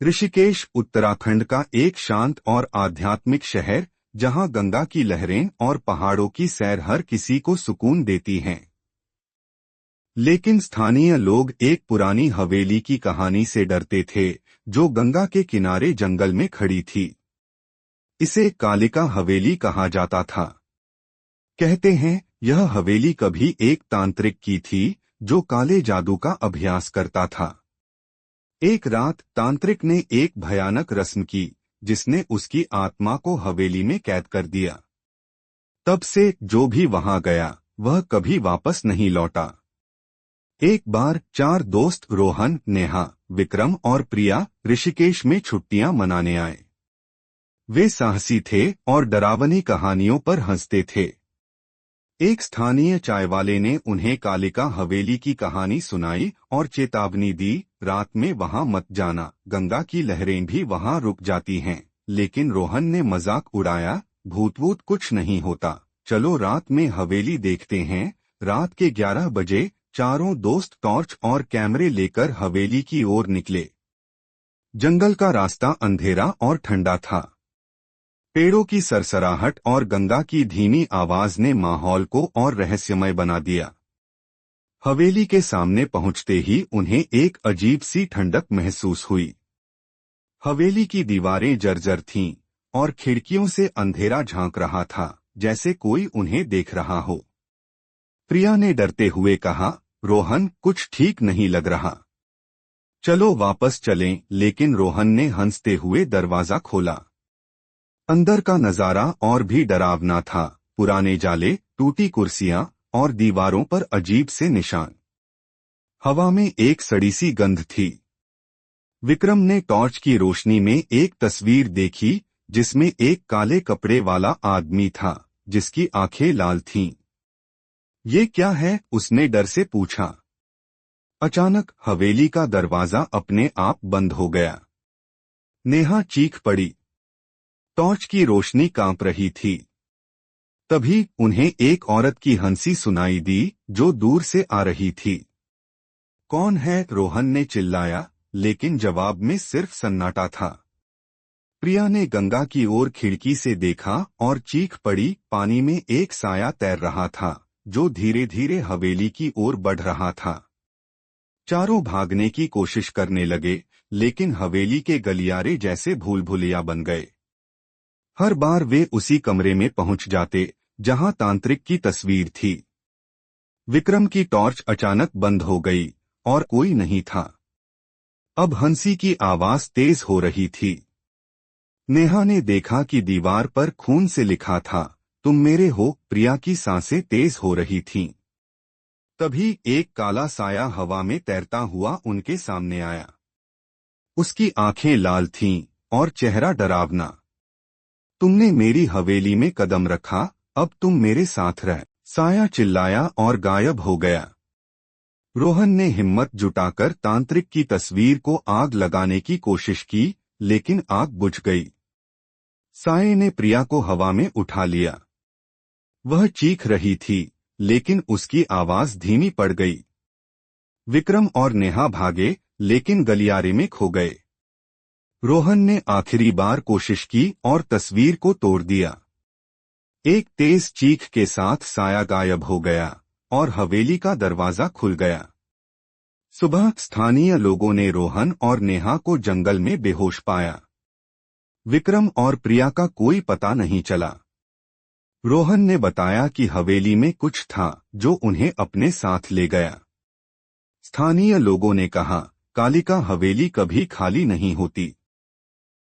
ऋषिकेश उत्तराखंड का एक शांत और आध्यात्मिक शहर, जहां गंगा की लहरें और पहाड़ों की सैर हर किसी को सुकून देती हैं। लेकिन स्थानीय लोग एक पुरानी हवेली की कहानी से डरते थे, जो गंगा के किनारे जंगल में खड़ी थी। इसे कालिका हवेली कहा जाता था। कहते हैं यह हवेली कभी एक तांत्रिक की थी, जो काले जादू का अभ्यास करता था। एक रात तांत्रिक ने एक भयानक रस्म की, जिसने उसकी आत्मा को हवेली में कैद कर दिया। तब से जो भी वहां गया, वह कभी वापस नहीं लौटा। एक बार 4 दोस्त रोहन, नेहा, विक्रम और प्रिया ऋषिकेश में छुट्टियां मनाने आए। वे साहसी थे और डरावनी कहानियों पर हंसते थे। एक स्थानीय चाय वाले ने उन्हें कालिका हवेली की कहानी सुनाई और चेतावनी दी, रात में वहां मत जाना, गंगा की लहरें भी वहां रुक जाती हैं। लेकिन रोहन ने मजाक उड़ाया, भूत कुछ नहीं होता, चलो रात में हवेली देखते हैं। रात के 11 बजे चारों दोस्त टॉर्च और कैमरे लेकर हवेली की ओर निकले। जंगल का रास्ता अंधेरा और ठंडा था। पेड़ों की सरसराहट और गंगा की धीमी आवाज ने माहौल को और रहस्यमय बना दिया। हवेली के सामने पहुंचते ही उन्हें एक अजीब सी ठंडक महसूस हुई। हवेली की दीवारें जर्जर थीं और खिड़कियों से अंधेरा झांक रहा था, जैसे कोई उन्हें देख रहा हो। प्रिया ने डरते हुए कहा, रोहन, कुछ ठीक नहीं लग रहा, चलो वापस चलें। लेकिन रोहन ने हंसते हुए दरवाजा खोला। अंदर का नजारा और भी डरावना था। पुराने जाले, टूटी कुर्सियां और दीवारों पर अजीब से निशान। हवा में एक सड़ी सी गंध थी। विक्रम ने टॉर्च की रोशनी में एक तस्वीर देखी, जिसमें एक काले कपड़े वाला आदमी था, जिसकी आंखें लाल थीं। ये क्या है? उसने डर से पूछा। अचानक हवेली का दरवाजा अपने आप बंद हो गया। नेहा चीख पड़ी। टॉर्च की रोशनी कांप रही थी। तभी उन्हें एक औरत की हंसी सुनाई दी, जो दूर से आ रही थी। कौन है? रोहन ने चिल्लाया, लेकिन जवाब में सिर्फ सन्नाटा था। प्रिया ने गंगा की ओर खिड़की से देखा और चीख पड़ी। पानी में एक साया तैर रहा था, जो धीरे धीरे हवेली की ओर बढ़ रहा था। चारों भागने की कोशिश करने लगे, लेकिन हवेली के गलियारे जैसे भूल भुलैया बन गए। हर बार वे उसी कमरे में पहुंच जाते, जहां तांत्रिक की तस्वीर थी। विक्रम की टॉर्च अचानक बंद हो गई और कोई नहीं था। अब हंसी की आवाज तेज हो रही थी। नेहा ने देखा कि दीवार पर खून से लिखा था, तुम मेरे हो। प्रिया की सांसें तेज हो रही थीं। तभी एक काला साया हवा में तैरता हुआ उनके सामने आया। उसकी आंखें लाल थीं और चेहरा डरावना। तुमने मेरी हवेली में कदम रखा, अब तुम मेरे साथ रह। साया चिल्लाया और गायब हो गया। रोहन ने हिम्मत जुटाकर तांत्रिक की तस्वीर को आग लगाने की कोशिश की, लेकिन आग बुझ गई। साये ने प्रिया को हवा में उठा लिया। वह चीख रही थी, लेकिन उसकी आवाज धीमी पड़ गई। विक्रम और नेहा भागे, लेकिन गलियारे में खो गए। रोहन ने आखिरी बार कोशिश की और तस्वीर को तोड़ दिया। एक तेज चीख के साथ साया गायब हो गया और हवेली का दरवाजा खुल गया। सुबह स्थानीय लोगों ने रोहन और नेहा को जंगल में बेहोश पाया। विक्रम और प्रिया का कोई पता नहीं चला। रोहन ने बताया कि हवेली में कुछ था, जो उन्हें अपने साथ ले गया। स्थानीय लोगों ने कहा, कालिका हवेली कभी खाली नहीं होती।